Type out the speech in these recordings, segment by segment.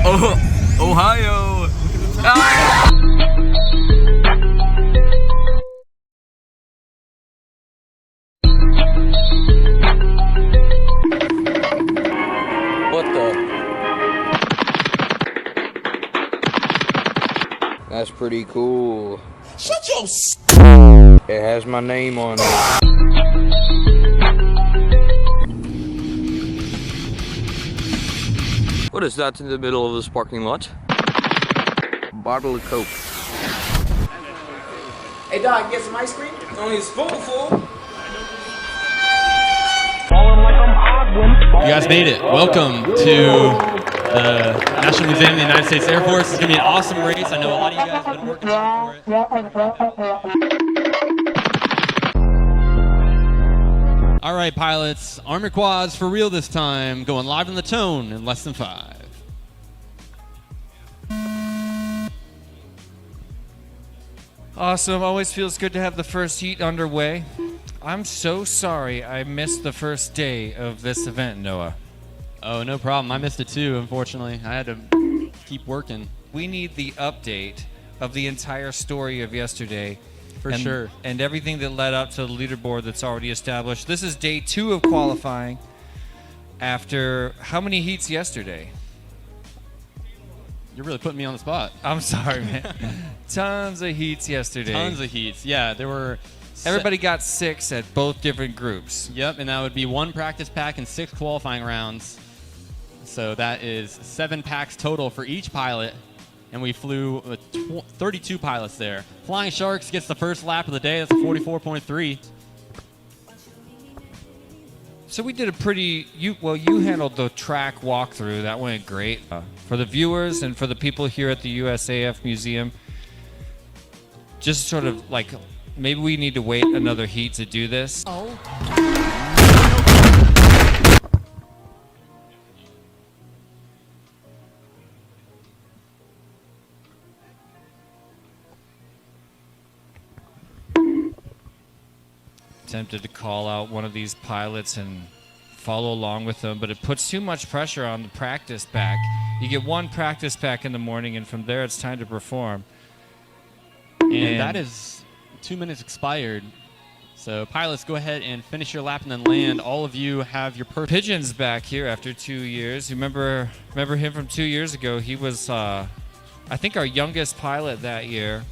Ohio. What the? That's pretty cool. Shut your It has my name on it. What is that in the middle of this parking lot? Bottle of Coke. Hey dog, get some ice cream? It's only a spoonful. You guys made it. Welcome to the National Museum of the United States Air Force. It's going to be an awesome race. I know a lot of you guys have been working hard for it. All right, pilots. Arm your quads for real this time. Going live in the tone in less than 5. Awesome. Always feels good to have the first heat underway. I'm so sorry I missed the first day of this event, Noah. Oh, no problem. I missed it too, unfortunately. I had to keep working. We need the update of the entire story of yesterday. For sure. And everything that led up to the leaderboard that's already established. This is day 2 of qualifying after how many heats yesterday? You're really putting me on the spot. I'm sorry, man. Tons of heats yesterday. Tons of heats. Yeah, there were... Everybody got 6 at both different groups. Yep, and that would be 1 practice pack and 6 qualifying rounds. So that is 7 packs total for each pilot. And we flew 32 pilots there. Flying Sharks gets the first lap of the day. That's a 44.3. So we did a pretty... You handled the track walkthrough. That went great. For the viewers and for the people here at the USAF Museum, just sort of like... Maybe we need to wait another heat to do this. Oh. Tempted to call out one of these pilots and follow along with them, but it puts too much pressure on the practice pack. You get 1 practice pack in the morning, and from there it's time to perform. And that is 2 minutes expired. So pilots, go ahead and finish your lap and then land. All of you have your Pigeon's back here after 2 years. Remember him from 2 years ago? He was, I think, our youngest pilot that year.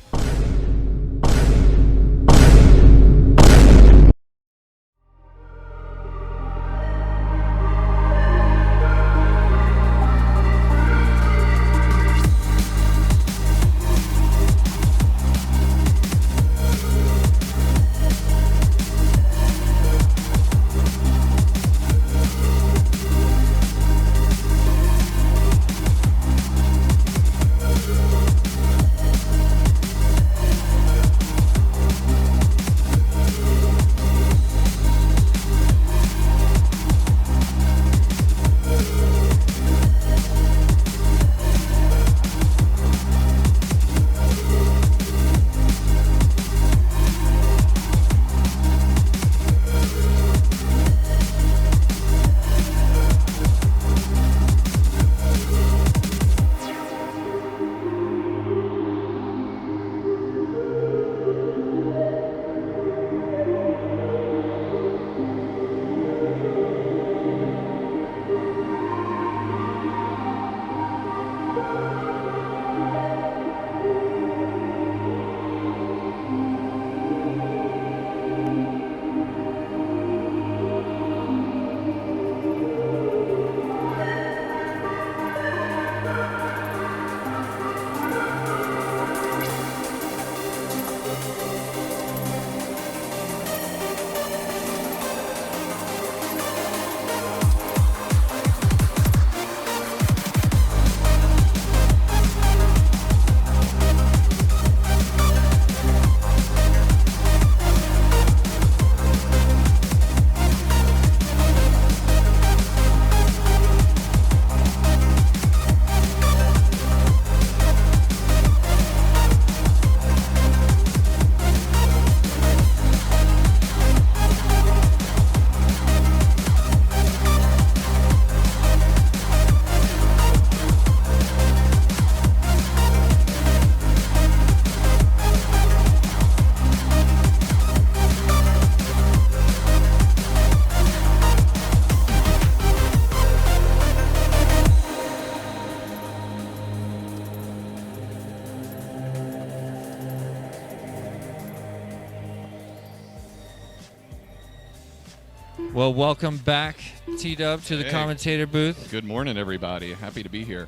Well, welcome back, T-Dub, to the commentator booth. Good morning, everybody. Happy to be here.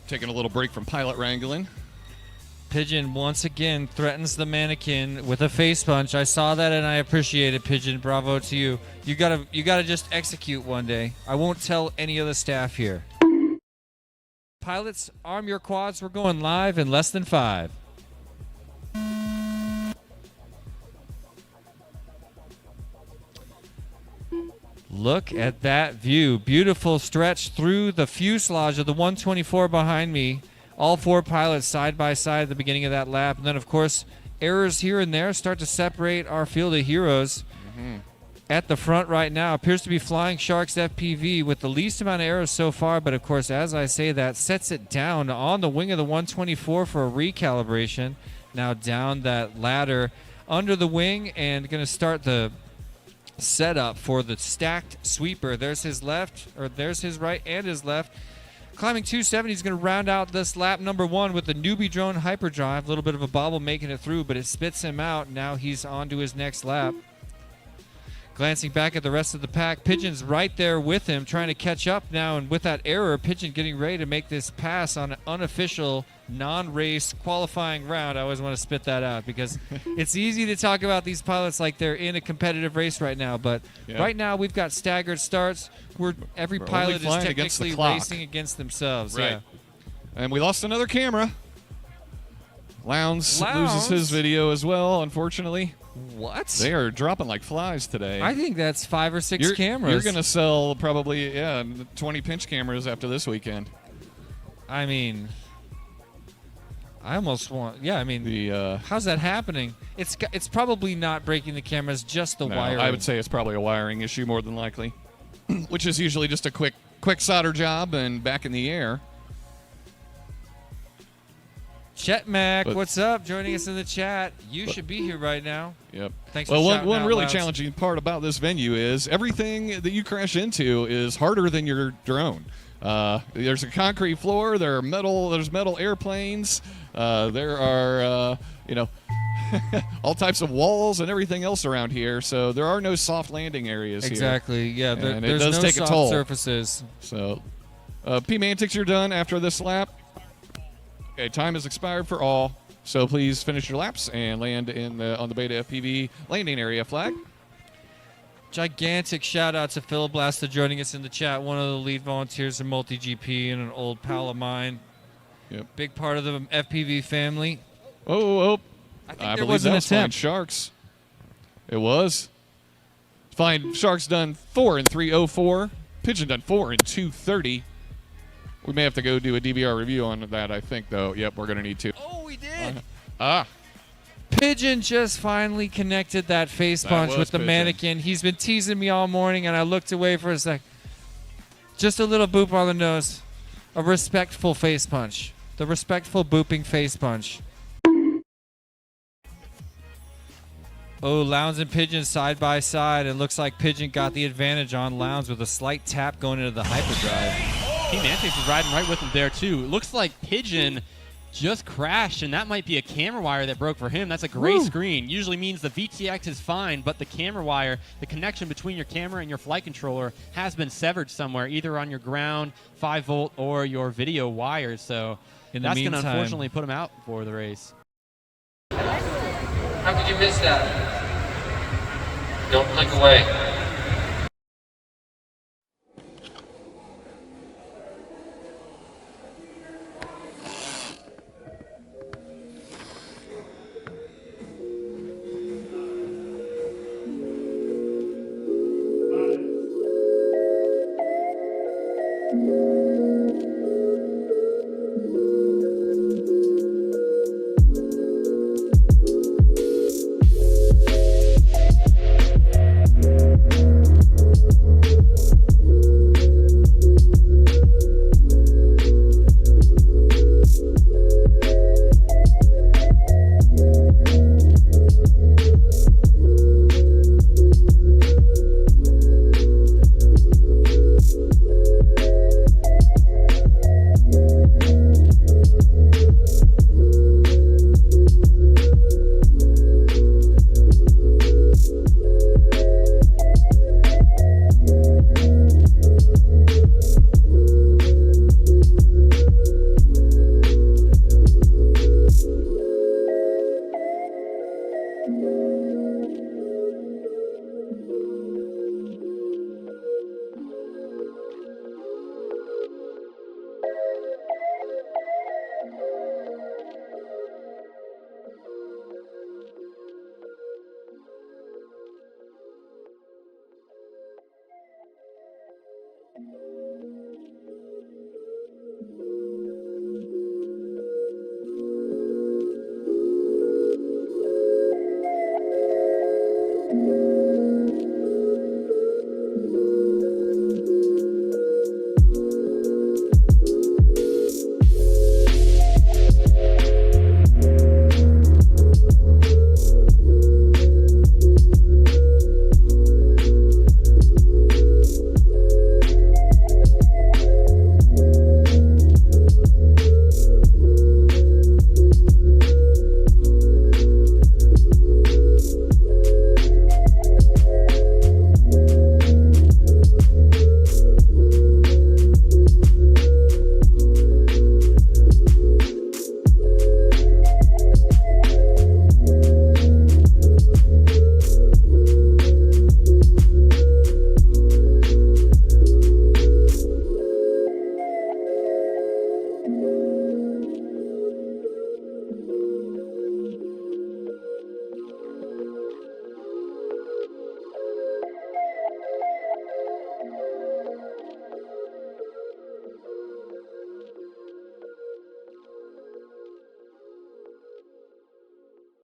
Taking a little break from pilot wrangling. Pigeon once again threatens the mannequin with a face punch. I saw that and I appreciate it, Pigeon. Bravo to you. You gotta just execute one day. I won't tell any of the staff here. Pilots, arm your quads. We're going live in less than 5. Look at that view. Beautiful stretch through the fuselage of the 124 behind me. All 4 pilots side by side at the beginning of that lap. And then, of course, errors here and there start to separate our field of heroes. At the front right now appears to be Flying Sharks FPV with the least amount of errors so far. But, of course, as I say that, sets it down on the wing of the 124 for a recalibration. Now down that ladder under the wing and going to start the setup for the stacked sweeper. There's his left, or there's his right and his left. Climbing 270, he's going to round out this lap number 1 with the newbie drone hyperdrive. A little bit of a bobble making it through, but it spits him out. Now he's on to his next lap. Glancing back at the rest of the pack, Pigeon's right there with him, trying to catch up now. And with that error, Pigeon getting ready to make this pass on an unofficial non-race qualifying round. I always want to spit that out because it's easy to talk about these pilots like they're in a competitive race right now. But right now we've got staggered starts where every pilot is technically racing against themselves. Right. Yeah. And we lost another camera. Lowndes loses his video as well, unfortunately. What? They are dropping like flies today. I think that's 5 or 6 cameras. You're going to sell probably 20 pinch cameras after this weekend. I mean, I almost want. Yeah, I mean, how's that happening? It's probably not breaking the cameras, just the wiring. I would say it's probably a wiring issue more than likely, which is usually just a quick solder job and back in the air. Chet Mac, what's up? Joining us in the chat. You should be here right now. Yep. Thanks for shouting one out really loud. challenging part about this venue is everything that you crash into is harder than your drone. There's a concrete floor. There's metal airplanes. There are all types of walls and everything else around here. So there are no soft landing areas Exactly. Yeah. here. And there's it does no take soft a toll. surfaces. So, P-Mantics, you're done after this lap. Okay, time has expired for all, so please finish your laps and land on the Beta FPV landing area flag. Gigantic shout out to Phil Blaster joining us in the chat, one of the lead volunteers in Multi-GP and an old pal of mine. Yep. Big part of the FPV family. I think there believe was an that was Flying attempt. Sharks. It was. Flying Sharks done 4 in 3:04. Pigeon done 4 in 2:30. We may have to go do a DVR review on that, I think, though. Yep, we're going to need to. Oh, we did. Pigeon just finally connected that face punch with the mannequin. He's been teasing me all morning, and I looked away for a sec. Just a little boop on the nose. A respectful face punch. The respectful booping face punch. Oh, Lowndes and Pigeon side by side. It looks like Pigeon got the advantage on Lowndes with a slight tap going into the hyperdrive. P-Mantics is riding right with him there, too. It looks like Pigeon just crashed, and that might be a camera wire that broke for him. That's a gray screen. Usually means the VTX is fine, but the camera wire, the connection between your camera and your flight controller has been severed somewhere, either on your ground, 5-volt, or your video wires. So that's going to unfortunately put him out for the race. How could you miss that? Don't click away.